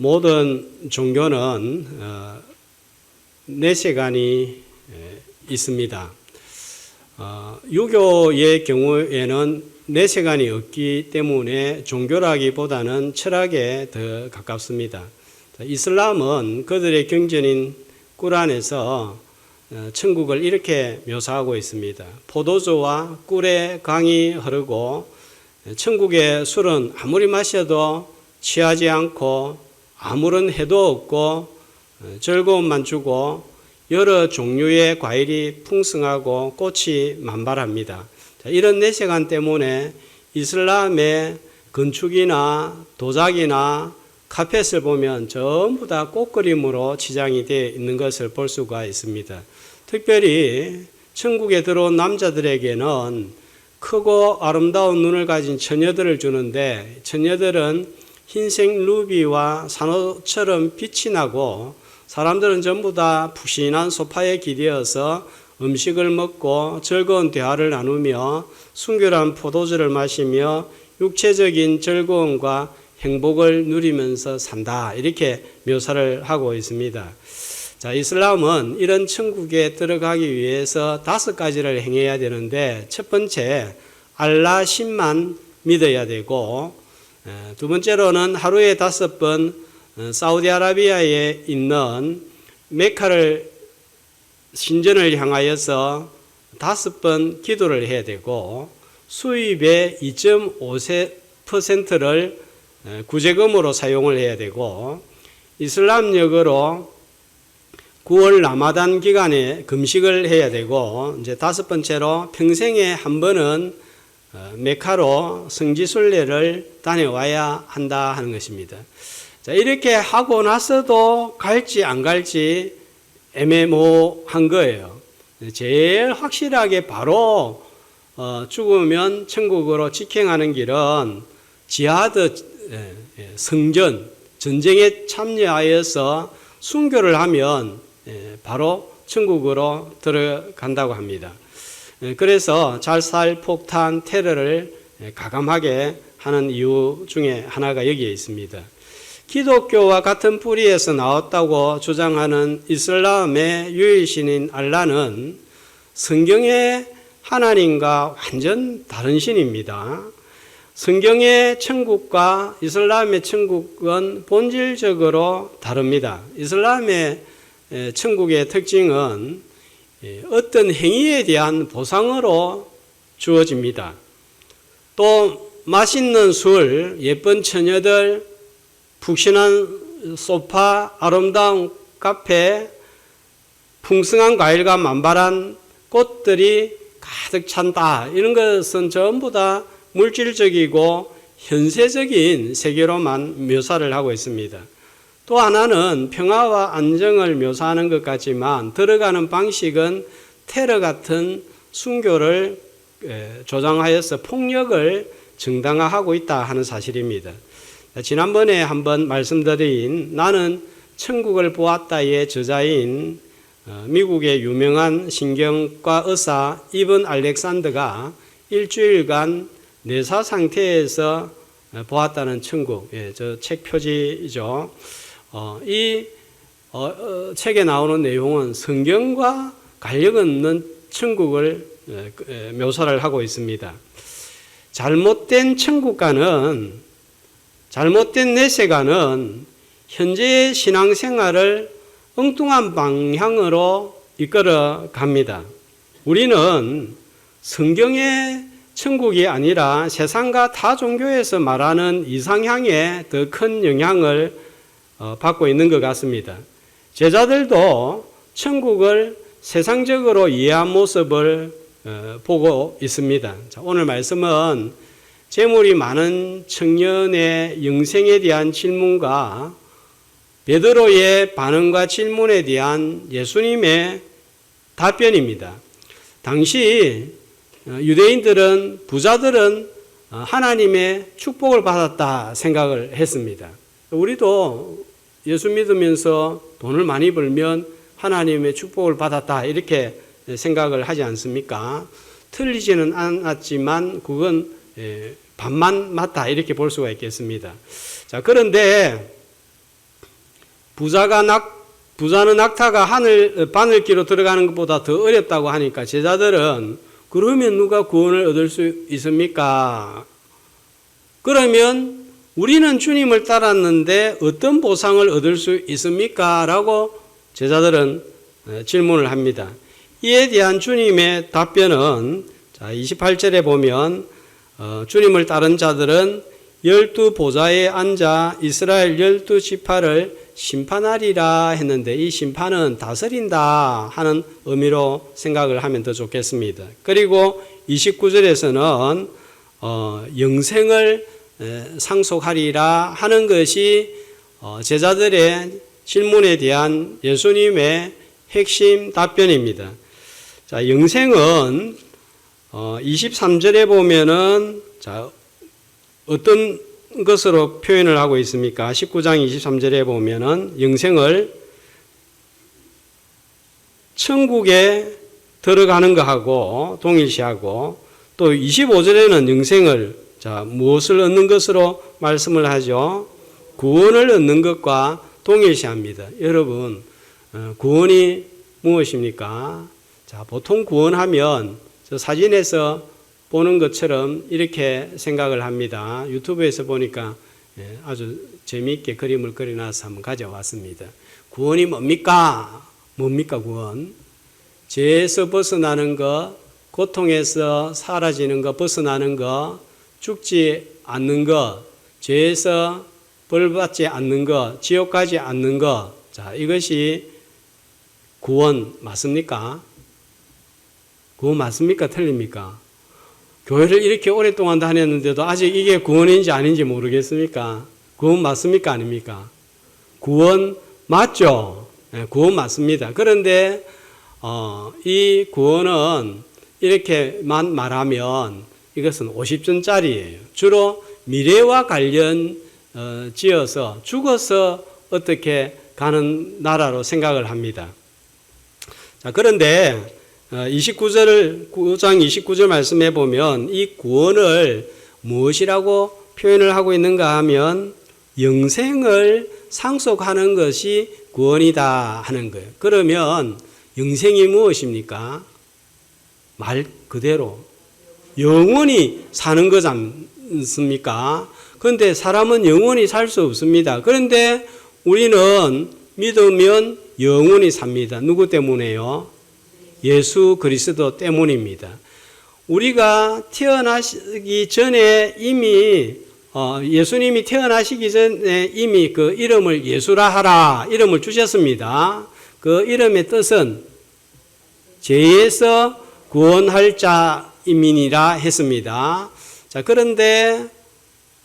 모든 종교는 내세관이 있습니다. 유교의 경우에는 내세관이 없기 때문에 종교라기보다는 철학에 더 가깝습니다. 이슬람은 그들의 경전인 꾸란에서 천국을 이렇게 묘사하고 있습니다. 포도주와 꿀의 강이 흐르고 천국의 술은 아무리 마셔도 취하지 않고 아무런 해도 없고 즐거움만 주고 여러 종류의 과일이 풍성하고 꽃이 만발합니다. 이런 내세관 때문에 이슬람의 건축이나 도자기나 카펫을 보면 전부 다 꽃그림으로 치장이 되어 있는 것을 볼 수가 있습니다. 특별히 천국에 들어온 남자들에게는 크고 아름다운 눈을 가진 처녀들을 주는데, 처녀들은 흰색 루비와 산호처럼 빛이 나고 사람들은 전부 다 푹신한 소파에 기대어서 음식을 먹고 즐거운 대화를 나누며 순결한 포도주를 마시며 육체적인 즐거움과 행복을 누리면서 산다, 이렇게 묘사를 하고 있습니다. 자, 이슬람은 이런 천국에 들어가기 위해서 5가지를 행해야 되는데, 첫 번째 알라 신만 믿어야 되고, 두 번째로는 하루에 5번 사우디아라비아에 있는 메카를 신전을 향하여서 5번 기도를 해야 되고, 수입의 2.5%를 구제금으로 사용을 해야 되고, 이슬람력으로 9월 라마단 기간에 금식을 해야 되고, 이제 5번째로 평생에 한 번은 메카로 성지순례를 다녀와야 한다 하는 것입니다. 자, 이렇게 하고 나서도 갈지 안 갈지 애매모호한 거예요. 제일 확실하게 바로 죽으면 천국으로 직행하는 길은 지하드, 성전, 전쟁에 참여하여서 순교를 하면 바로 천국으로 들어간다고 합니다. 그래서 자살, 폭탄, 테러를 가감하게 하는 이유 중에 하나가 여기에 있습니다. 기독교와 같은 뿌리에서 나왔다고 주장하는 이슬람의 유일신인 알라는 성경의 하나님과 완전 다른 신입니다. 성경의 천국과 이슬람의 천국은 본질적으로 다릅니다. 이슬람의 천국의 특징은 어떤 행위에 대한 보상으로 주어집니다. 또 맛있는 술, 예쁜 처녀들, 푹신한 소파, 아름다운 카페, 풍성한 과일과 만발한 꽃들이 가득 찬다. 이런 것은 전부 다 물질적이고 현세적인 세계로만 묘사를 하고 있습니다. 또 하나는 평화와 안정을 묘사하는 것 같지만 들어가는 방식은 테러 같은 순교를 조장하여서 폭력을 정당화하고 있다 하는 사실입니다. 지난번에 한번 말씀드린 나는 천국을 보았다의 저자인 미국의 유명한 신경과 의사 이븐 알렉산더가 일주일간 내사 상태에서 보았다는 천국, 저 책 표지이죠. 이 책에 나오는 내용은 성경과 관련 없는 천국을 묘사를 하고 있습니다. 잘못된 천국과는, 잘못된 내세관은 현재의 신앙생활을 엉뚱한 방향으로 이끌어 갑니다. 우리는 성경의 천국이 아니라 세상과 타 종교에서 말하는 이상향에 더 큰 영향을 받고 있는 것 같습니다. 제자들도 천국을 세상적으로 이해한 모습을 보고 있습니다. 자, 오늘 말씀은 재물이 많은 청년의 영생에 대한 질문과 베드로의 반응과 질문에 대한 예수님의 답변입니다. 당시 유대인들은, 부자들은 하나님의 축복을 받았다 생각을 했습니다. 우리도 예수 믿으면서 돈을 많이 벌면 하나님의 축복을 받았다 이렇게 생각을 하지 않습니까? 틀리지는 않았지만 그건 반만 맞다 이렇게 볼 수가 있겠습니다. 자, 그런데 부자는 낙타가 바늘기로 들어가는 것보다 더 어렵다고 하니까 제자들은 그러면 누가 구원을 얻을 수 있습니까? 그러면 우리는 주님을 따랐는데 어떤 보상을 얻을 수 있습니까? 라고 제자들은 질문을 합니다. 이에 대한 주님의 답변은 28절에 보면 주님을 따른 자들은 12보좌에 앉아 이스라엘 12지파를 심판하리라 했는데 이 심판은 다스린다 하는 의미로 생각을 하면 더 좋겠습니다. 그리고 29절에서는 영생을 상속하리라 하는 것이 제자들의 질문에 대한 예수님의 핵심 답변입니다. 자, 영생은 23절에 보면은 어떤 것으로 표현을 하고 있습니까? 19장 23절에 보면은 영생을 천국에 들어가는 것하고 동일시하고 또 25절에는 영생을 무엇을 얻는 것으로 말씀을 하죠? 구원을 얻는 것과 동일시합니다. 여러분, 구원이 무엇입니까? 보통 구원하면 저 사진에서 보는 것처럼 이렇게 생각을 합니다. 유튜브에서 보니까 아주 재미있게 그림을 그려놔서 한번 가져왔습니다. 구원이 뭡니까? 뭡니까 구원? 죄에서 벗어나는 것, 고통에서 사라지는 것, 벗어나는 것, 죽지 않는 것, 죄에서 벌받지 않는 것, 지옥 가지 않는 것. 이것이 구원 맞습니까? 구원 맞습니까? 틀립니까? 교회를 이렇게 오랫동안 다녔는데도 아직 이게 구원인지 아닌지 모르겠습니까? 구원 맞습니까? 아닙니까? 구원 맞죠? 네, 구원 맞습니다. 그런데 이 구원은 이렇게만 말하면 이것은 50전짜리예요. 주로 미래와 관련 지어서 죽어서 어떻게 가는 나라로 생각을 합니다. 그런데 9장 29절 말씀해 보면 이 구원을 무엇이라고 표현을 하고 있는가 하면 영생을 상속하는 것이 구원이다 하는 거예요. 그러면 영생이 무엇입니까? 말 그대로 영원히 사는 거지 않습니까? 그런데 사람은 영원히 살 수 없습니다. 그런데 우리는 믿으면 영원히 삽니다. 누구 때문에요? 예수 그리스도 때문입니다. 우리가 태어나시기 전에 이미 예수님이 태어나시기 전에 이미 그 이름을 예수라 하라 이름을 주셨습니다. 그 이름의 뜻은 죄에서 구원할 자임이니라 했습니다. 그런데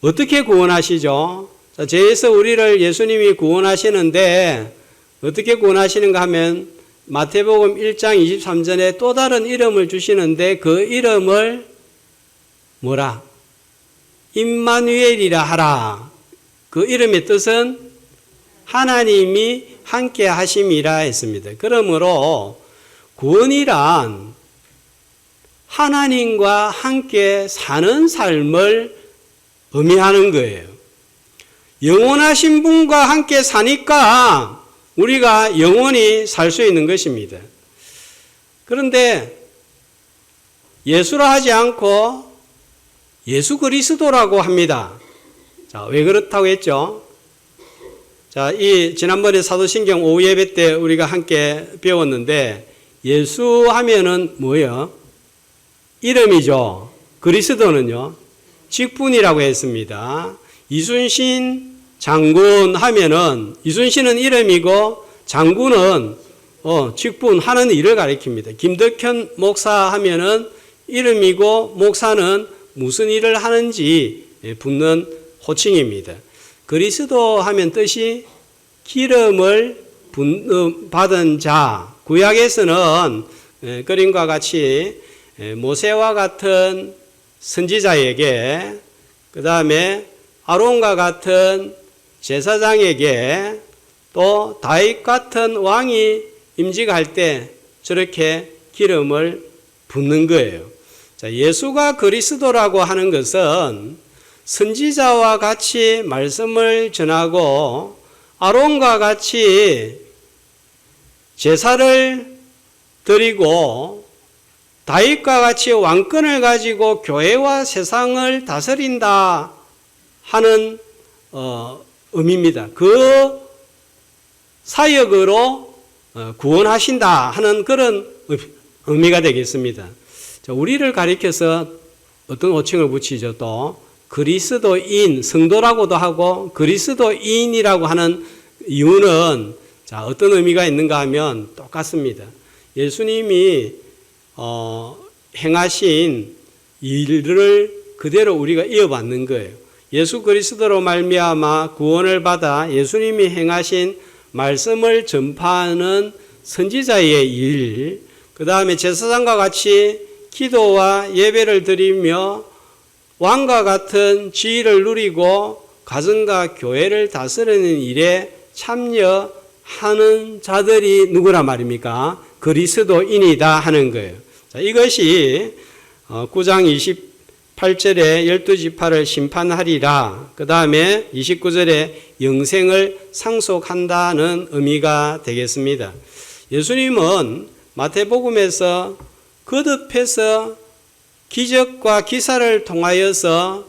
어떻게 구원하시죠? 죄에서 우리를 예수님이 구원하시는데 어떻게 구원하시는가 하면 마태복음 1장 23절에 또 다른 이름을 주시는데 그 이름을 뭐라? 임마누엘이라 하라. 그 이름의 뜻은 하나님이 함께 하심이라 했습니다. 그러므로 구원이란 하나님과 함께 사는 삶을 의미하는 거예요. 영원하신 분과 함께 사니까 우리가 영원히 살 수 있는 것입니다. 그런데 예수라 하지 않고 예수 그리스도라고 합니다. 왜 그렇다고 했죠? 지난번에 사도신경 오후 예배 때 우리가 함께 배웠는데 예수 하면은 뭐예요? 이름이죠. 그리스도는요? 직분이라고 했습니다. 이순신 장군 하면은 이순신은 이름이고 장군은 직분 하는 일을 가리킵니다. 김덕현 목사 하면은 이름이고 목사는 무슨 일을 하는지 붙는 호칭입니다. 그리스도 하면 뜻이 기름을 받은 자. 구약에서는 그림과 같이 모세와 같은 선지자에게 그 다음에 아론과 같은 제사장에게 또 다윗 같은 왕이 임직할 때 저렇게 기름을 붓는 거예요. 예수가 그리스도라고 하는 것은 선지자와 같이 말씀을 전하고 아론과 같이 제사를 드리고 다윗과 같이 왕권을 가지고 교회와 세상을 다스린다 하는 의미입니다. 그 사역으로 구원하신다 하는 그런 의미가 되겠습니다. 우리를 가리켜서 어떤 호칭을 붙이죠? 또 그리스도인, 성도라고도 하고 그리스도인이라고 하는 이유는 어떤 의미가 있는가 하면 똑같습니다. 예수님이 행하신 일을 그대로 우리가 이어받는 거예요. 예수 그리스도로 말미암아 구원을 받아 예수님이 행하신 말씀을 전파하는 선지자의 일, 그 다음에 제사장과 같이 기도와 예배를 드리며 왕과 같은 지위를 누리고 가정과 교회를 다스리는 일에 참여하는 자들이 누구란 말입니까? 그리스도인이다 하는 거예요. 자, 이것이 9장 28절에 12지파를 심판하리라. 그 다음에 29절에 영생을 상속한다는 의미가 되겠습니다. 예수님은 마태복음에서 거듭해서 기적과 기사를 통하여서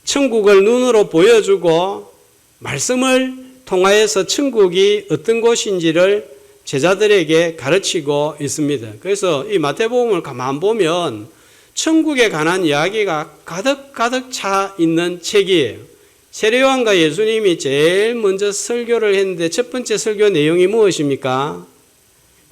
천국을 눈으로 보여주고 말씀을 통하여서 천국이 어떤 곳인지를 제자들에게 가르치고 있습니다. 그래서 이 마태복음을 가만 보면 천국에 관한 이야기가 가득 차 있는 책이에요. 세례요한과 예수님이 제일 먼저 설교를 했는데 첫 번째 설교 내용이 무엇입니까?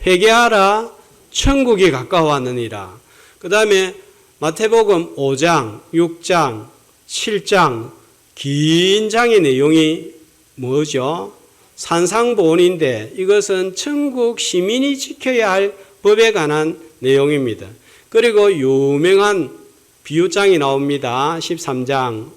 회개하라, 천국이 가까워왔느니라. 그 다음에 마태복음 5장, 6장, 7장 긴 장의 내용이 뭐죠? 산상보훈인데 이것은 천국 시민이 지켜야 할 법에 관한 내용입니다. 그리고 유명한 비유장이 나옵니다. 13장.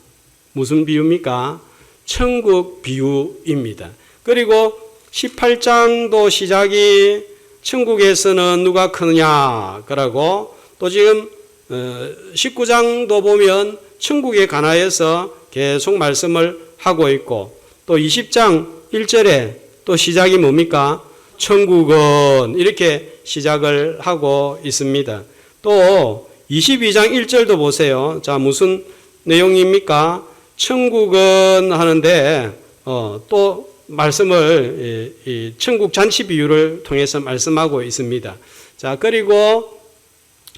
무슨 비유입니까? 천국 비유입니다. 그리고 18장도 시작이 천국에서는 누가 크느냐 그러고 또 지금 19장도 보면 천국에 관하여서 계속 말씀을 하고 있고 또 20장 1절에 또 시작이 뭡니까? 천국은 이렇게 시작을 하고 있습니다. 또 22장 1절도 보세요. 자, 무슨 내용입니까? 천국은 하는데 또 말씀을 이 천국 잔치 비유를 통해서 말씀하고 있습니다. 자, 그리고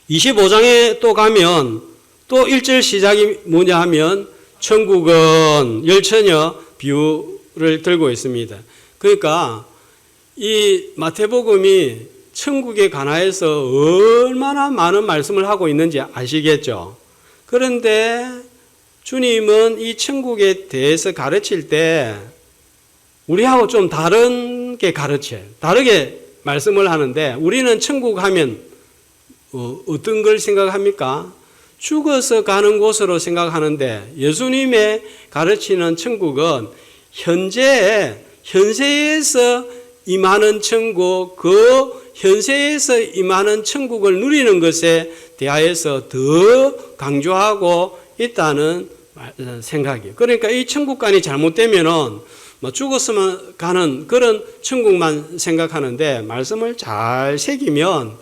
25장에 또 가면 또 1절 시작이 뭐냐 하면 천국은 열처녀 비유를 들고 있습니다. 그러니까 이 마태복음이 천국에 관하여서 얼마나 많은 말씀을 하고 있는지 아시겠죠? 그런데 주님은 이 천국에 대해서 가르칠 때 우리하고 좀 다르게 가르쳐요. 다르게 말씀을 하는데 우리는 천국 하면 어떤 걸 생각합니까? 죽어서 가는 곳으로 생각하는데 예수님의 가르치는 천국은 현세에서 임하는 천국, 그 현세에서 임하는 천국을 누리는 것에 대하여서 더 강조하고 있다는 생각이에요. 그러니까 이 천국관이 잘못되면은 죽었으면 가는 그런 천국만 생각하는데 말씀을 잘 새기면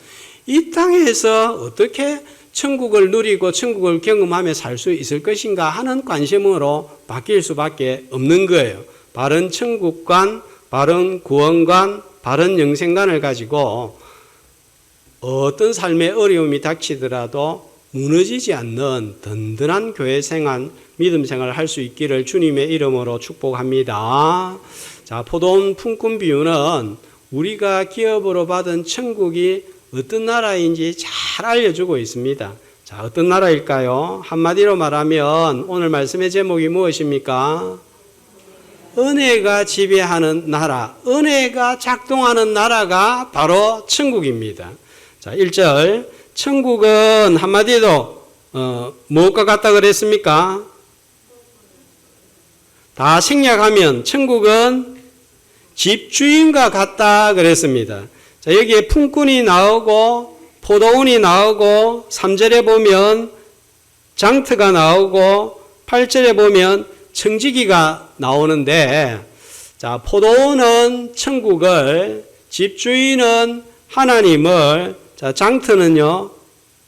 이 땅에서 어떻게 천국을 누리고 천국을 경험하며 살 수 있을 것인가 하는 관심으로 바뀔 수밖에 없는 거예요. 바른 천국관, 바른 구원관, 바른 영생관을 가지고 어떤 삶의 어려움이 닥치더라도 무너지지 않는 든든한 교회 생활, 믿음 생활을 할 수 있기를 주님의 이름으로 축복합니다. 자, 포도원 품꾼 비유는 우리가 기업으로 받은 천국이 어떤 나라인지 잘 알려주고 있습니다. 자, 어떤 나라일까요? 한마디로 말하면 오늘 말씀의 제목이 무엇입니까? 은혜가 지배하는 나라, 은혜가 작동하는 나라가 바로 천국입니다. 자, 1절. 천국은 한마디로 무엇과 같다 그랬습니까? 다 생략하면 천국은 집주인과 같다 그랬습니다. 자, 여기에 품꾼이 나오고 포도원이 나오고 3절에 보면 장터가 나오고 8절에 보면 청지기가 나오는데, 자, 포도원은 천국을, 집주인은 하나님을, 자, 장터는요,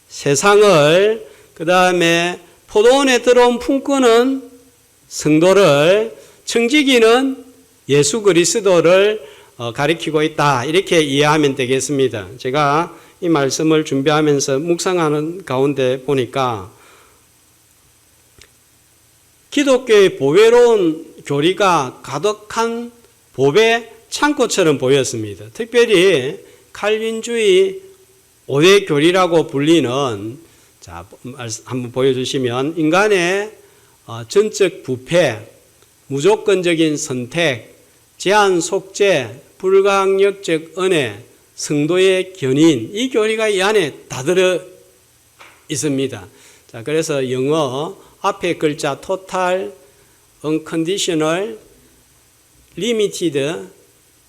세상을, 그 다음에 포도원에 들어온 품꾼은 성도를, 청지기는 예수 그리스도를 가리키고 있다. 이렇게 이해하면 되겠습니다. 제가 이 말씀을 준비하면서 묵상하는 가운데 보니까 기독교의 보배로운 교리가 가득한 보배 창고처럼 보였습니다. 특별히 칼빈주의 5대 교리라고 불리는, 자, 한번 보여주시면, 인간의 전적 부패, 무조건적인 선택, 제한 속죄, 불가항력적 은혜, 성도의 견인, 이 교리가 이 안에 다 들어 있습니다. 자, 그래서 영어 앞에 글자 total, unconditional, limited,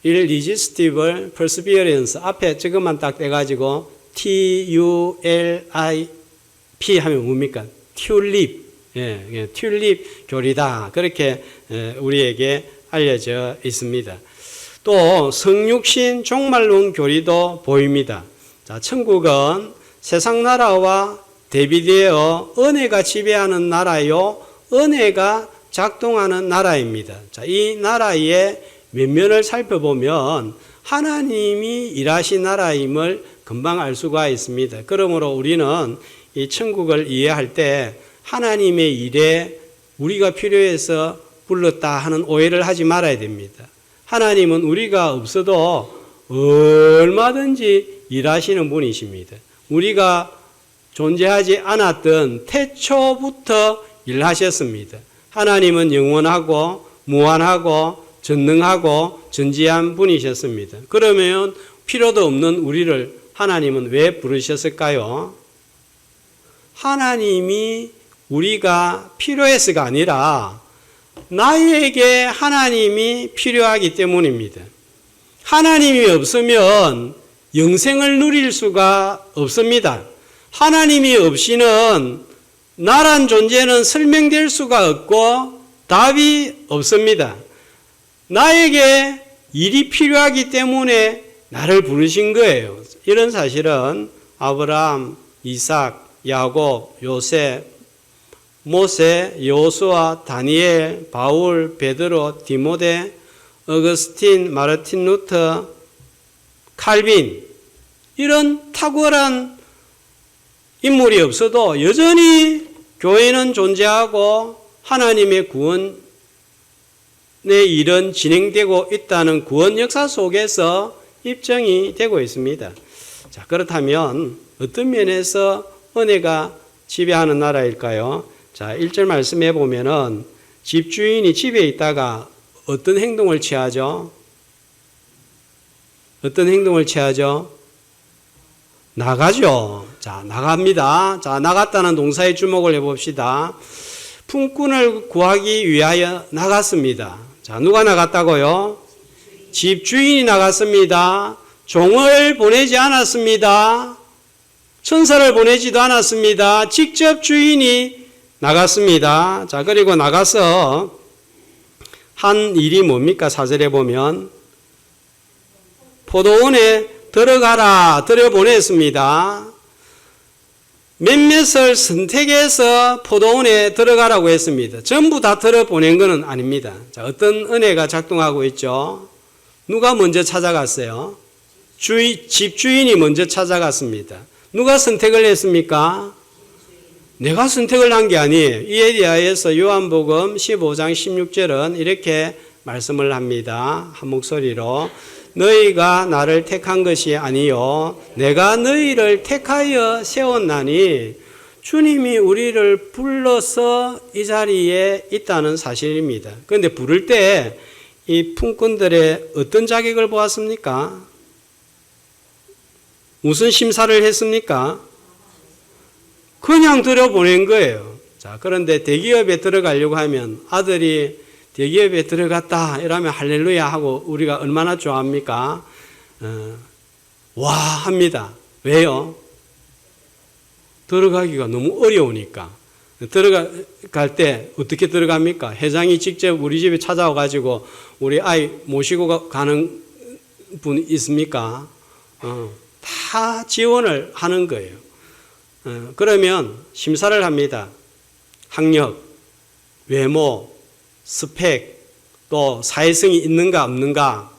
irresistible, perseverance 앞에 저것만 딱 떼가지고 TULIP 하면 뭡니까? 튤립, 튤립 교리다. 그렇게 우리에게 알려져 있습니다. 또 성육신 종말론 교리도 보입니다. 자, 천국은 세상 나라와 대비되어 은혜가 지배하는 나라요, 은혜가 작동하는 나라입니다. 자, 이 나라의 면면을 살펴보면 하나님이 일하신 나라임을 금방 알 수가 있습니다. 그러므로 우리는 이 천국을 이해할 때 하나님의 일에 우리가 필요해서 불렀다 하는 오해를 하지 말아야 됩니다. 하나님은 우리가 없어도 얼마든지 일하시는 분이십니다. 우리가 존재하지 않았던 태초부터 일하셨습니다. 하나님은 영원하고 무한하고 전능하고 전지한 분이셨습니다. 그러면 필요도 없는 우리를 하나님은 왜 부르셨을까요? 하나님이 우리가 필요해서가 아니라 나에게 하나님이 필요하기 때문입니다. 하나님이 없으면 영생을 누릴 수가 없습니다. 하나님이 없이는 나란 존재는 설명될 수가 없고 답이 없습니다. 나에게 일이 필요하기 때문에 나를 부르신 거예요. 이런 사실은 아브라함, 이삭, 야곱, 요셉, 모세, 여호수아, 다니엘, 바울, 베드로, 디모데, 어거스틴, 마르틴 루터, 칼빈, 이런 탁월한 인물이 없어도 여전히 교회는 존재하고 하나님의 구원의 일은 진행되고 있다는 구원 역사 속에서 입증이 되고 있습니다. 자, 그렇다면 어떤 면에서 은혜가 지배하는 나라일까요? 자, 1절 말씀해 보면은 집주인이 집에 있다가 어떤 행동을 취하죠? 어떤 행동을 취하죠? 나가죠. 자, 나갑니다. 자, 나갔다는 동사에 주목을 해봅시다. 품꾼을 구하기 위하여 나갔습니다. 자, 누가 나갔다고요? 집주인이 나갔습니다. 종을 보내지 않았습니다. 천사를 보내지도 않았습니다. 직접 주인이 나갔습니다. 자, 그리고 나가서 한 일이 뭡니까? 4절에 보면 포도원에 들어가라 들여보냈습니다. 몇몇을 선택해서 포도원에 들어가라고 했습니다. 전부 다 들여보낸 것은 아닙니다. 자, 어떤 은혜가 작동하고 있죠? 누가 먼저 찾아갔어요? 집주인이 먼저 찾아갔습니다. 누가 선택을 했습니까? 내가 선택을 한 게 아니에요. 이에 대하여서 요한복음 15장 16절은 이렇게 말씀을 합니다. 한 목소리로 너희가 나를 택한 것이 아니요 내가 너희를 택하여 세웠나니 주님이 우리를 불러서 이 자리에 있다는 사실입니다. 그런데 부를 때 이 품꾼들의 어떤 자격을 보았습니까? 무슨 심사를 했습니까? 그냥 들여보낸 거예요. 자, 그런데 대기업에 들어가려고 하면 아들이 대기업에 들어갔다 이러면 할렐루야 하고 우리가 얼마나 좋아합니까? 와 합니다. 왜요? 들어가기가 너무 어려우니까. 들어갈 때 어떻게 들어갑니까? 회장이 직접 우리 집에 찾아와 가지고 우리 아이 모시고 가는 분 있습니까? 다 지원을 하는 거예요. 그러면 심사를 합니다. 학력, 외모, 스펙, 또 사회성이 있는가 없는가,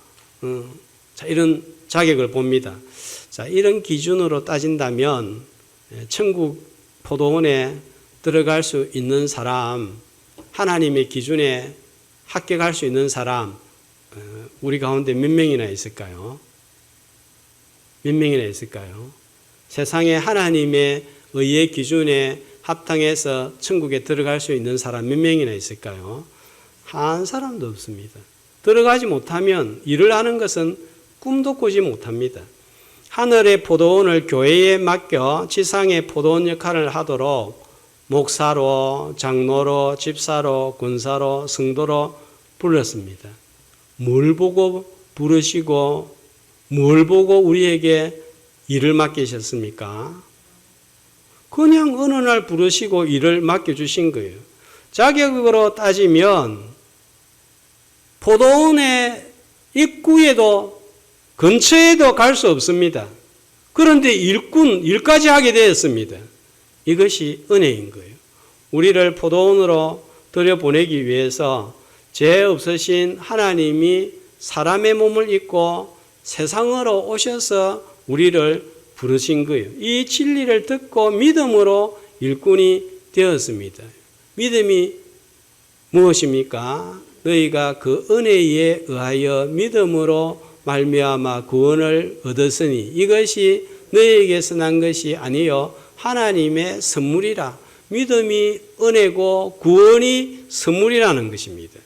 자, 이런 자격을 봅니다. 자, 이런 기준으로 따진다면 천국 포도원에 들어갈 수 있는 사람, 하나님의 기준에 합격할 수 있는 사람, 우리 가운데 몇 명이나 있을까요? 몇 명이나 있을까요? 세상에 하나님의 의의 기준에 합당해서 천국에 들어갈 수 있는 사람 몇 명이나 있을까요? 한 사람도 없습니다. 들어가지 못하면 일을 하는 것은 꿈도 꾸지 못합니다. 하늘의 포도원을 교회에 맡겨 지상의 포도원 역할을 하도록 목사로, 장로로, 집사로, 권사로, 성도로 불렀습니다. 뭘 보고 부르시고 뭘 보고 우리에게 일을 맡기셨습니까? 그냥 어느 날 부르시고 일을 맡겨주신 거예요. 자격으로 따지면 포도원의 입구에도 근처에도 갈 수 없습니다. 그런데 일까지 하게 되었습니다. 이것이 은혜인 거예요. 우리를 포도원으로 들여보내기 위해서 죄 없으신 하나님이 사람의 몸을 입고 세상으로 오셔서 우리를 부르신 거예요. 이 진리를 듣고 믿음으로 일꾼이 되었습니다. 믿음이 무엇입니까? 너희가 그 은혜에 의하여 믿음으로 말미암아 구원을 얻었으니 이것이 너희에게서 난 것이 아니요 하나님의 선물이라. 믿음이 은혜고 구원이 선물이라는 것입니다.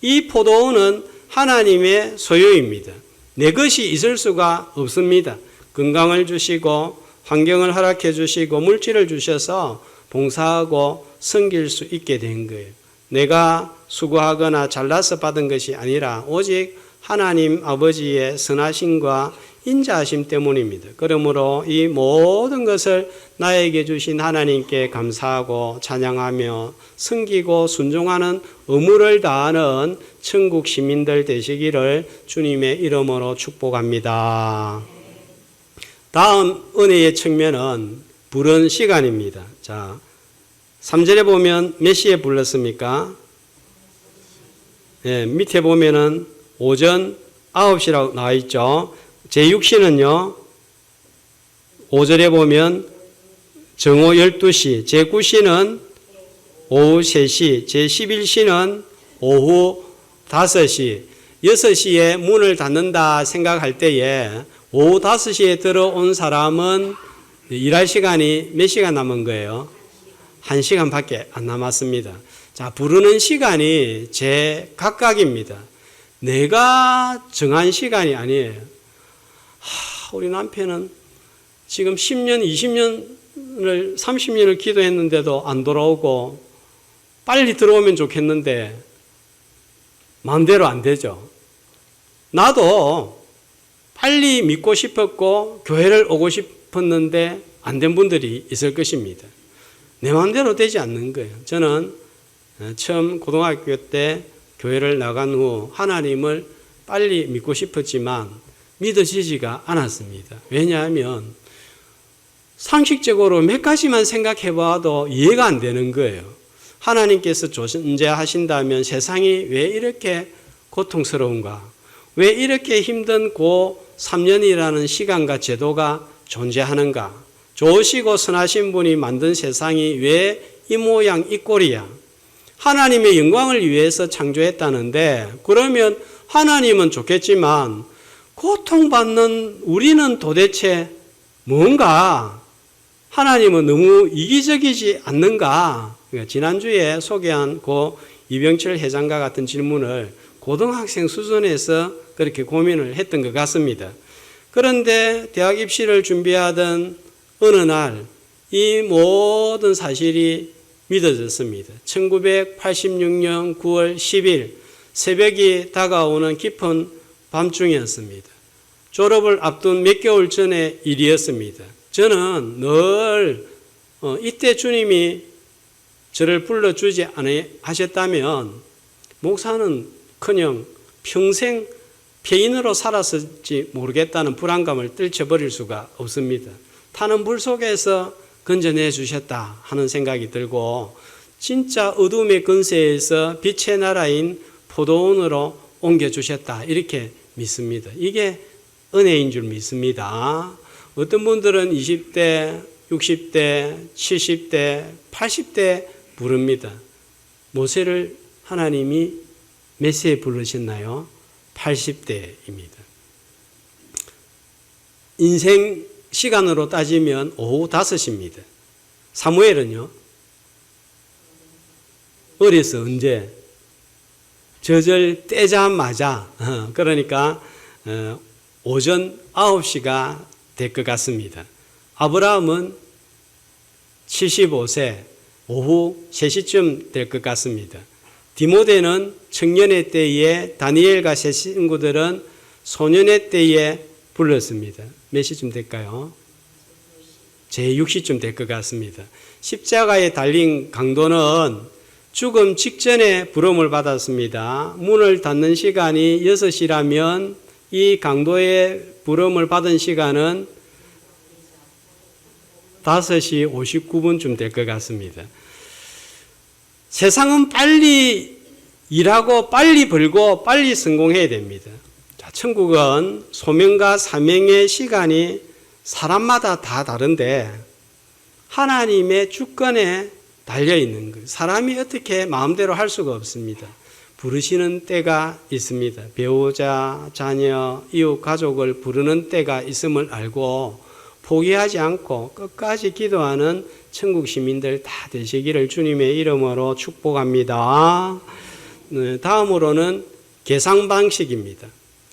이 포도원은 하나님의 소유입니다. 내 것이 있을 수가 없습니다. 건강을 주시고 환경을 허락해 주시고 물질을 주셔서 봉사하고 섬길 수 있게 된 거예요. 내가 수고하거나 잘나서 받은 것이 아니라 오직 하나님 아버지의 선하심과 인자하심 때문입니다. 그러므로 이 모든 것을 나에게 주신 하나님께 감사하고 찬양하며 섬기고 순종하는 의무를 다하는 천국 시민들 되시기를 주님의 이름으로 축복합니다. 다음 은혜의 측면은 부른 시간입니다. 자, 3절에 보면 몇 시에 불렀습니까? 예, 밑에 보면은 오전 9시라고 나와 있죠. 제6시는요, 5절에 보면 정오 12시, 제9시는 오후 3시, 제11시는 오후 5시, 6시에 문을 닫는다 생각할 때에 오후 5시에 들어온 사람은 일할 시간이 몇 시간 남은 거예요? 1시간밖에 안 남았습니다. 자, 부르는 시간이 제 각각입니다. 내가 정한 시간이 아니에요. 우리 남편은 지금 10년, 20년을, 30년을 기도했는데도 안 돌아오고 빨리 들어오면 좋겠는데 마음대로 안 되죠. 나도 빨리 믿고 싶었고 교회를 오고 싶었는데 안 된 분들이 있을 것입니다. 내 마음대로 되지 않는 거예요. 저는 처음 고등학교 때 교회를 나간 후 하나님을 빨리 믿고 싶었지만 믿어지지가 않았습니다. 왜냐하면 상식적으로 몇 가지만 생각해 봐도 이해가 안 되는 거예요. 하나님께서 존재하신다면 세상이 왜 이렇게 고통스러운가? 왜 이렇게 힘든 고 3년이라는 시간과 제도가 존재하는가? 좋으시고 선하신 분이 만든 세상이 왜 이 모양 이 꼴이야? 하나님의 영광을 위해서 창조했다는데 그러면 하나님은 좋겠지만 고통받는 우리는 도대체 뭔가? 하나님은 너무 이기적이지 않는가? 그러니까 지난주에 소개한 고 이병철 회장과 같은 질문을 고등학생 수준에서 그렇게 고민을 했던 것 같습니다. 그런데 대학 입시를 준비하던 어느 날 이 모든 사실이 믿어졌습니다. 1986년 9월 10일 새벽이 다가오는 깊은 밤중이었습니다. 졸업을 앞둔 몇 개월 전의 일이었습니다. 저는 늘 이때 주님이 저를 불러주지 하셨다면 목사는 그냥 평생 폐인으로 살았을지 모르겠다는 불안감을 떨쳐버릴 수가 없습니다. 타는 불 속에서 건져내 주셨다 하는 생각이 들고 진짜 어둠의 근세에서 빛의 나라인 포도원으로 옮겨주셨다 이렇게 믿습니다. 이게 은혜인 줄 믿습니다. 어떤 분들은 20대, 60대, 70대, 80대 부릅니다. 모세를 하나님이 몇 세에 부르셨나요? 80대입니다. 인생 시간으로 따지면 오후 5시입니다. 사무엘은요? 어려서 언제? 저절 떼자마자 그러니까 오전 9시가 될 것 같습니다. 아브라함은 75세 오후 3시쯤 될 것 같습니다. 디모데는 청년의 때에 다니엘과 세 친구들은 소년의 때에 불렀습니다. 몇 시쯤 될까요? 제6시쯤 될 것 같습니다. 십자가에 달린 강도는 죽음 직전에 부름을 받았습니다. 문을 닫는 시간이 6시라면 이 강도의 부름을 받은 시간은 5시 59분쯤 될 것 같습니다. 세상은 빨리 일하고 빨리 벌고 빨리 성공해야 됩니다. 자, 천국은 소명과 사명의 시간이 사람마다 다 다른데 하나님의 주권에 달려있는 것. 사람이 어떻게 마음대로 할 수가 없습니다. 부르시는 때가 있습니다. 배우자, 자녀, 이웃, 가족을 부르는 때가 있음을 알고 포기하지 않고 끝까지 기도하는 천국 시민들 다 되시기를 주님의 이름으로 축복합니다. 다음으로는 계산 방식입니다.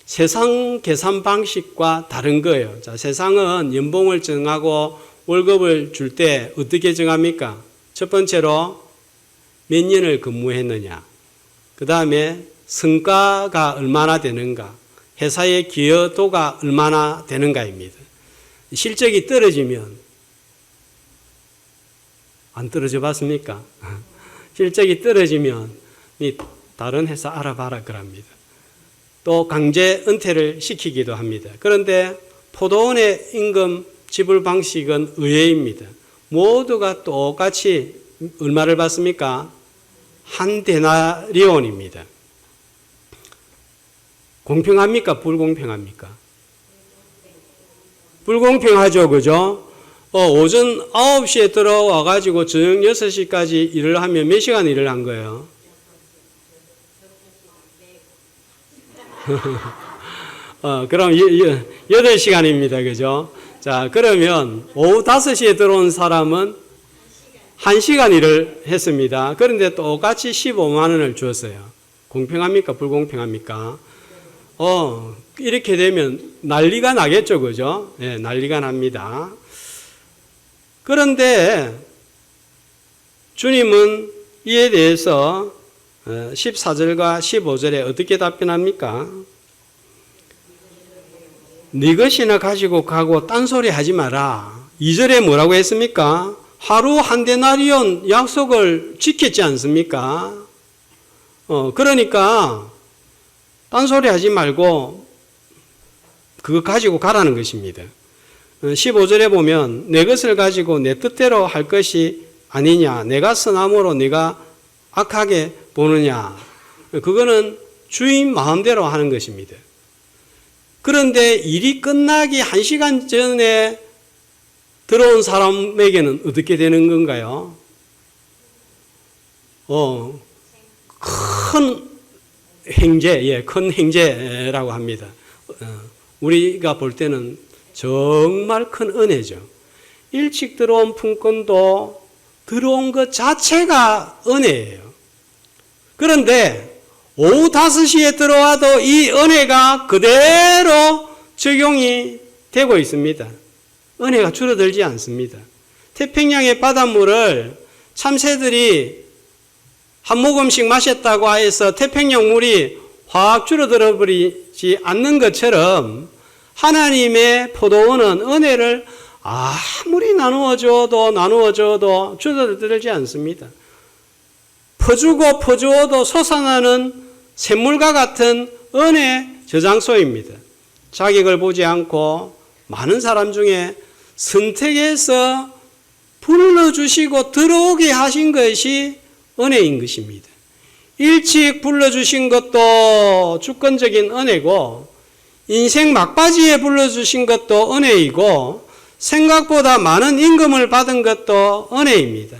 세상 계산 방식과 다른 거예요. 자, 세상은 연봉을 정하고 월급을 줄 때 어떻게 정합니까? 첫 번째로 몇 년을 근무했느냐. 그 다음에 성과가 얼마나 되는가. 회사의 기여도가 얼마나 되는가입니다. 실적이 떨어지면 안 떨어져 봤습니까? 실적이 떨어지면 다른 회사 알아봐라 그럽니다. 또 강제 은퇴를 시키기도 합니다. 그런데 포도원의 임금 지불 방식은 의외입니다. 모두가 똑같이 얼마를 받습니까? 한 데나리온입니다. 공평합니까? 불공평합니까? 불공평하죠. 그죠? 오전 9시에 들어와 가지고 저녁 6시까지 일을 하면 몇 시간 일을 한 거예요? 그럼 8시간입니다. 그죠? 자, 그러면 오후 5시에 들어온 사람은 1시간 일을 했습니다. 그런데 똑같이 15만 원을 주었어요. 공평합니까? 불공평합니까? 이렇게 되면 난리가 나겠죠. 그죠? 네, 난리가 납니다. 그런데 주님은 이에 대해서 14절과 15절에 어떻게 답변합니까? 네 것이나 가지고 가고 딴소리 하지 마라. 2절에 뭐라고 했습니까? 하루 한 데나리온 약속을 지켰지 않습니까? 그러니까 딴소리 하지 말고 그거 가지고 가라는 것입니다. 15절에 보면 내 것을 가지고 내 뜻대로 할 것이 아니냐. 내가 선함으로 네가 악하게 보느냐. 그거는 주인 마음대로 하는 것입니다. 그런데 일이 끝나기 1시간 전에 들어온 사람에게는 어떻게 되는 건가요? 큰 횡재, 큰 횡재라고 합니다. 우리가 볼 때는 정말 큰 은혜죠. 일찍 들어온 품권도 들어온 것 자체가 은혜예요. 그런데 오후 5시에 들어와도 이 은혜가 그대로 적용이 되고 있습니다. 은혜가 줄어들지 않습니다. 태평양의 바닷물을 참새들이 한 모금씩 마셨다고 해서 태평양 물이 확 줄어들어 버리지 않는 것처럼 하나님의 포도원은 은혜를 아무리 나누어줘도 줄어들지 않습니다. 퍼주고 퍼주어도 솟아나는 샘물과 같은 은혜 저장소입니다. 자격을 보지 않고 많은 사람 중에 선택해서 불러주시고 들어오게 하신 것이 은혜인 것입니다. 일찍 불러주신 것도 주권적인 은혜고, 인생 막바지에 불러주신 것도 은혜이고, 생각보다 많은 임금을 받은 것도 은혜입니다.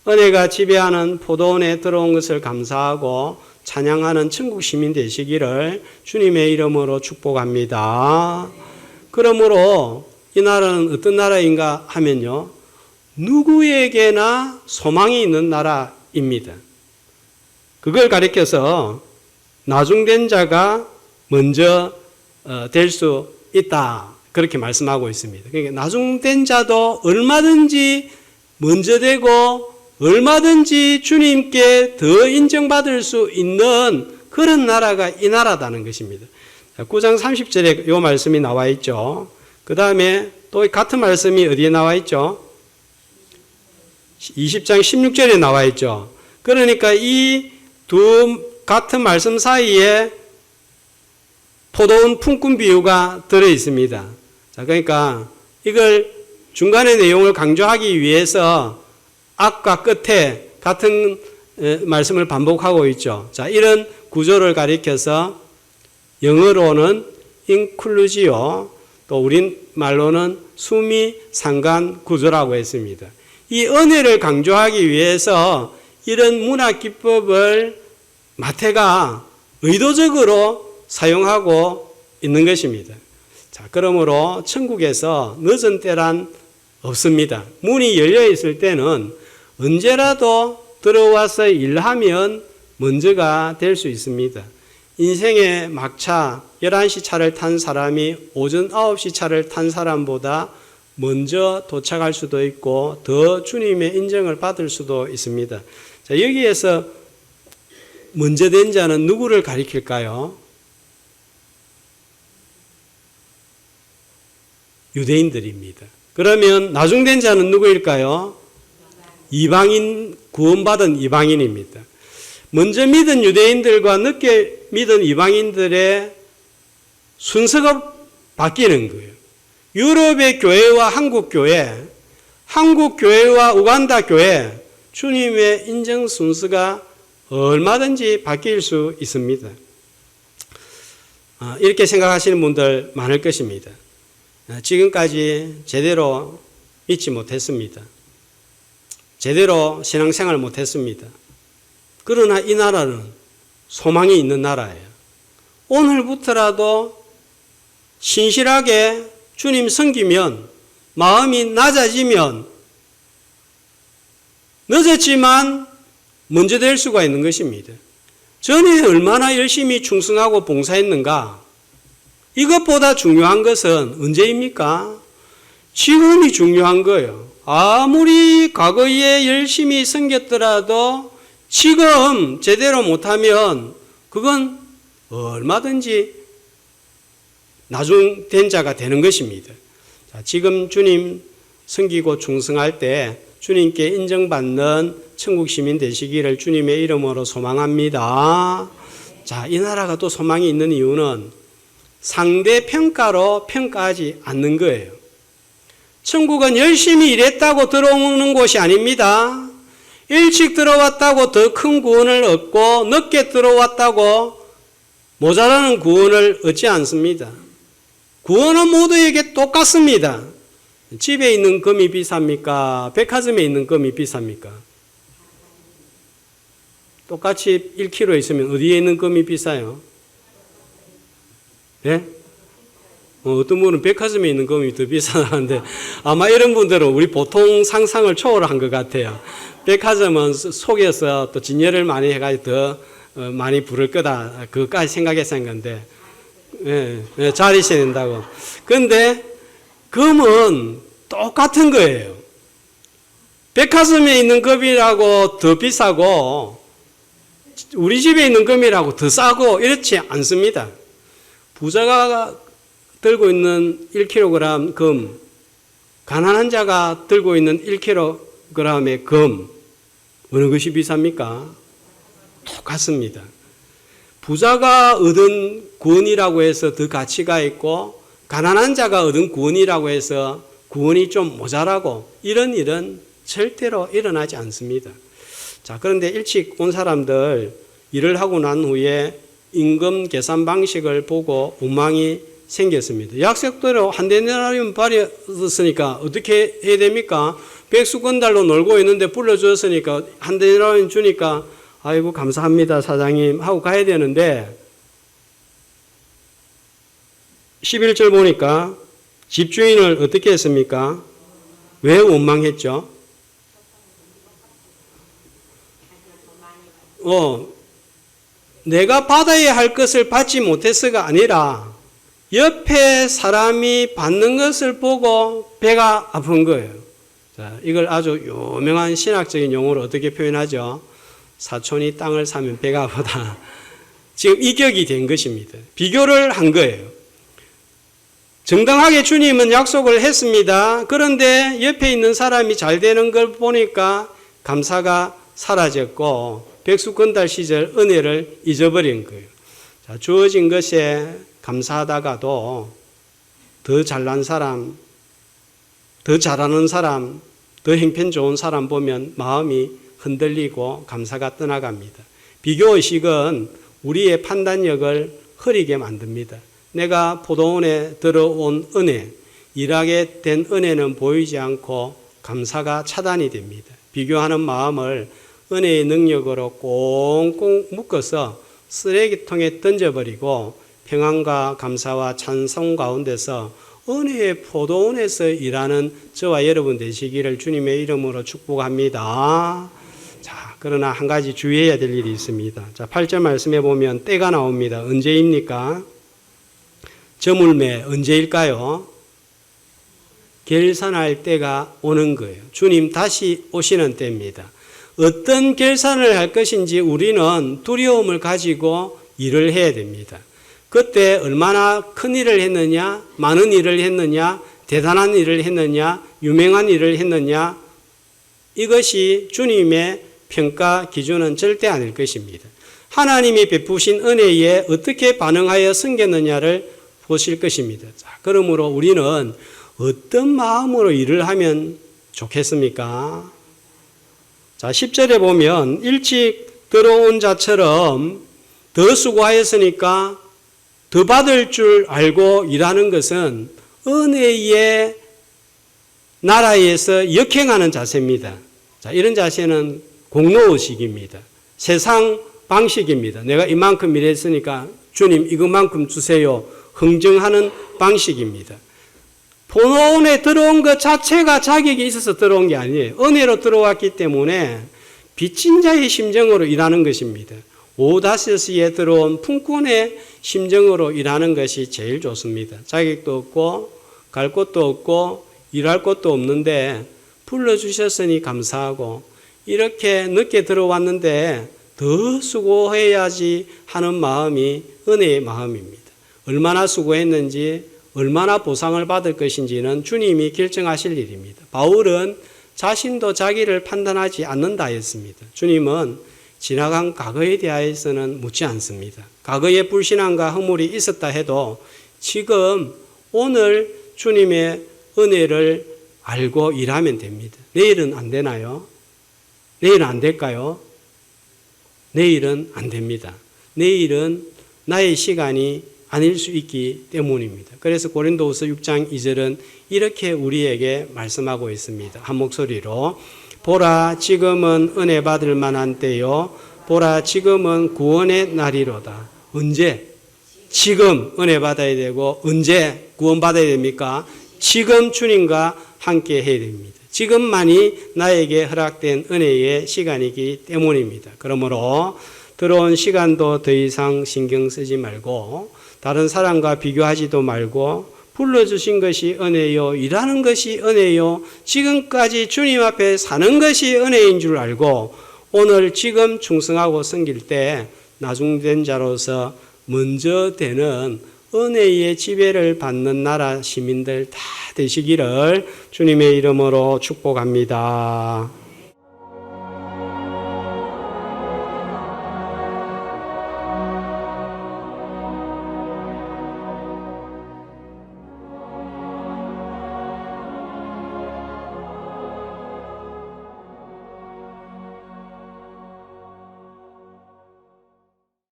은혜가 지배하는 포도원에 들어온 것을 감사하고 찬양하는 천국 시민 되시기를 주님의 이름으로 축복합니다. 그러므로 이 나라는 어떤 나라인가 하면요, 누구에게나 소망이 있는 나라입니다. 그걸 가리켜서 나중된 자가 먼저 될 수 있다, 그렇게 말씀하고 있습니다. 그러니까 나중된 자도 얼마든지 먼저 되고 얼마든지 주님께 더 인정받을 수 있는 그런 나라가 이 나라다는 것입니다. 9장 30절에 이 말씀이 나와 있죠. 그 다음에 또 같은 말씀이 어디에 나와 있죠? 20장 16절에 나와 있죠. 그러니까 이 두 같은 말씀 사이에 포도원 품꾼 비유가 들어 있습니다. 자, 그러니까 이걸 중간의 내용을 강조하기 위해서 앞과 끝에 같은 말씀을 반복하고 있죠. 자, 이런 구조를 가리켜서 영어로는 inclusio, 또 우린 말로는 수미 상관 구조라고 했습니다. 이 은혜를 강조하기 위해서 이런 문학 기법을 마태가 의도적으로 사용하고 있는 것입니다. 자, 그러므로 천국에서 늦은 때란 없습니다. 문이 열려 있을 때는 언제라도 들어와서 일하면 먼저가 될 수 있습니다. 인생의 막차 11시 차를 탄 사람이 오전 9시 차를 탄 사람보다 먼저 도착할 수도 있고 더 주님의 인정을 받을 수도 있습니다. 자, 여기에서 먼저 된 자는 누구를 가리킬까요? 유대인들입니다. 그러면 나중된 자는 누구일까요? 이방인, 구원받은 이방인입니다. 먼저 믿은 유대인들과 늦게 믿은 이방인들의 순서가 바뀌는 거예요. 유럽의 교회와 한국 교회, 한국 교회와 우간다 교회, 주님의 인정 순서가 얼마든지 바뀔 수 있습니다. 이렇게 생각하시는 분들 많을 것입니다. 지금까지 제대로 믿지 못했습니다. 제대로 신앙생활 못했습니다. 그러나 이 나라는 소망이 있는 나라예요. 오늘부터라도 신실하게 주님 섬기면, 마음이 낮아지면 늦었지만 먼저 될 수가 있는 것입니다. 전에 얼마나 열심히 충성하고 봉사했는가? 이것보다 중요한 것은 언제입니까? 지금이 중요한 거예요. 아무리 과거에 열심히 섬겼더라도 지금 제대로 못하면 그건 얼마든지 나중된 자가 되는 것입니다. 자, 지금 주님 섬기고 충성할 때 주님께 인정받는 천국 시민 되시기를 주님의 이름으로 소망합니다. 자, 이 나라가 또 소망이 있는 이유는 상대 평가로 평가하지 않는 거예요. 천국은 열심히 일했다고 들어오는 곳이 아닙니다. 일찍 들어왔다고 더 큰 구원을 얻고 늦게 들어왔다고 모자라는 구원을 얻지 않습니다. 구원은 모두에게 똑같습니다. 집에 있는 금이 비쌉니까? 백화점에 있는 금이 비쌉니까? 똑같이 1kg 있으면 어디에 있는 금이 비싸요? 네? 어떤 분은 백화점에 있는 금이 더 비싸다는데 아마 이런 분들은 우리 보통 상상을 초월한 것 같아요. 백화점은 속에서 또 진열을 많이 해가지고 더 많이 부를 거다. 그것까지 생각해서 한 건데, 잘 있어야 된다고. 그런데 금은 똑같은 거예요. 백화점에 있는 금이라고 더 비싸고 우리 집에 있는 금이라고 더 싸고 이렇지 않습니다. 부자가 들고 있는 1kg 금, 가난한 자가 들고 있는 1kg의 금, 어느 것이 비쌉니까? 똑같습니다. 부자가 얻은 구원이라고 해서 더 가치가 있고 가난한 자가 얻은 구원이라고 해서 구원이 좀 모자라고 이런 일은 절대로 일어나지 않습니다. 자, 그런데 일찍 온 사람들 일을 하고 난 후에 임금 계산 방식을 보고 원망이 생겼습니다. 약속대로 한 데나리온 받았으니까 어떻게 해야 됩니까? 백수건달로 놀고 있는데 불러주었으니까 한 데나리온 주니까 아이고 감사합니다 사장님 하고 가야 되는데 11절 보니까 집주인을 어떻게 했습니까? 왜 원망했죠? 내가 받아야 할 것을 받지 못했어가 아니라 옆에 사람이 받는 것을 보고 배가 아픈 거예요. 자, 이걸 아주 유명한 신학적인 용어로 어떻게 표현하죠? 사촌이 땅을 사면 배가 아프다. 지금 이격이 된 것입니다. 비교를 한 거예요. 정당하게 주님은 약속을 했습니다. 그런데 옆에 있는 사람이 잘 되는 걸 보니까 감사가 사라졌고 백수건달 시절 은혜를 잊어버린 거예요. 자, 주어진 것에 감사하다가도 더 잘난 사람, 더 잘하는 사람, 더 형편 좋은 사람 보면 마음이 흔들리고 감사가 떠나갑니다. 비교의식은 우리의 판단력을 흐리게 만듭니다. 내가 포도원에 들어온 은혜, 일하게 된 은혜는 보이지 않고 감사가 차단이 됩니다. 비교하는 마음을 은혜의 능력으로 꽁꽁 묶어서 쓰레기통에 던져버리고 평안과 감사와 찬송 가운데서 은혜의 포도원에서 일하는 저와 여러분 되시기를 주님의 이름으로 축복합니다. 자, 그러나 한 가지 주의해야 될 일이 있습니다. 자, 8절 말씀에 보면 때가 나옵니다. 언제입니까? 저물매 언제일까요? 결산할 때가 오는 거예요. 주님 다시 오시는 때입니다. 어떤 결산을 할 것인지 우리는 두려움을 가지고 일을 해야 됩니다. 그때 얼마나 큰 일을 했느냐, 많은 일을 했느냐, 대단한 일을 했느냐, 유명한 일을 했느냐, 이것이 주님의 평가 기준은 절대 아닐 것입니다. 하나님이 베푸신 은혜에 어떻게 반응하여 섬겼느냐를 보실 것입니다. 자, 그러므로 우리는 어떤 마음으로 일을 하면 좋겠습니까? 자, 10절에 보면 일찍 들어온 자처럼 더 수고하였으니까 더 받을 줄 알고 일하는 것은 은혜의 나라에서 역행하는 자세입니다. 자, 이런 자세는 공로의식입니다. 세상 방식입니다. 내가 이만큼 일했으니까 주님 이것만큼 주세요. 흥정하는 방식입니다. 포도원에 들어온 것 자체가 자격이 있어서 들어온 게 아니에요. 은혜로 들어왔기 때문에 빚진 자의 심정으로 일하는 것입니다. 오다시스에 들어온 품꾼의 심정으로 일하는 것이 제일 좋습니다. 자격도 없고 갈 곳도 없고 일할 곳도 없는데 불러주셨으니 감사하고 이렇게 늦게 들어왔는데 더 수고해야지 하는 마음이 은혜의 마음입니다. 얼마나 수고했는지 얼마나 보상을 받을 것인지는 주님이 결정하실 일입니다. 바울은 자신도 자기를 판단하지 않는다 했습니다. 주님은 지나간 과거에 대하여서는 묻지 않습니다. 과거에 불신앙과 허물이 있었다 해도 지금 오늘 주님의 은혜를 알고 일하면 됩니다. 내일은 안 되나요? 내일은 안 될까요? 내일은 안 됩니다. 내일은 나의 시간이 아닐 수 있기 때문입니다. 그래서 고린도후서 6장 2절은 이렇게 우리에게 말씀하고 있습니다. 한 목소리로 보라 지금은 은혜 받을 만한 때요 보라 지금은 구원의 날이로다. 언제? 지금 은혜 받아야 되고 언제 구원 받아야 됩니까? 지금 주님과 함께 해야 됩니다. 지금만이 나에게 허락된 은혜의 시간이기 때문입니다. 그러므로 들어온 시간도 더 이상 신경 쓰지 말고 다른 사람과 비교하지도 말고 불러주신 것이 은혜요, 일하는 것이 은혜요, 지금까지 주님 앞에 사는 것이 은혜인 줄 알고 오늘 지금 충성하고 섬길 때 나중된 자로서 먼저 되는 은혜의 지배를 받는 나라 시민들 다 되시기를 주님의 이름으로 축복합니다.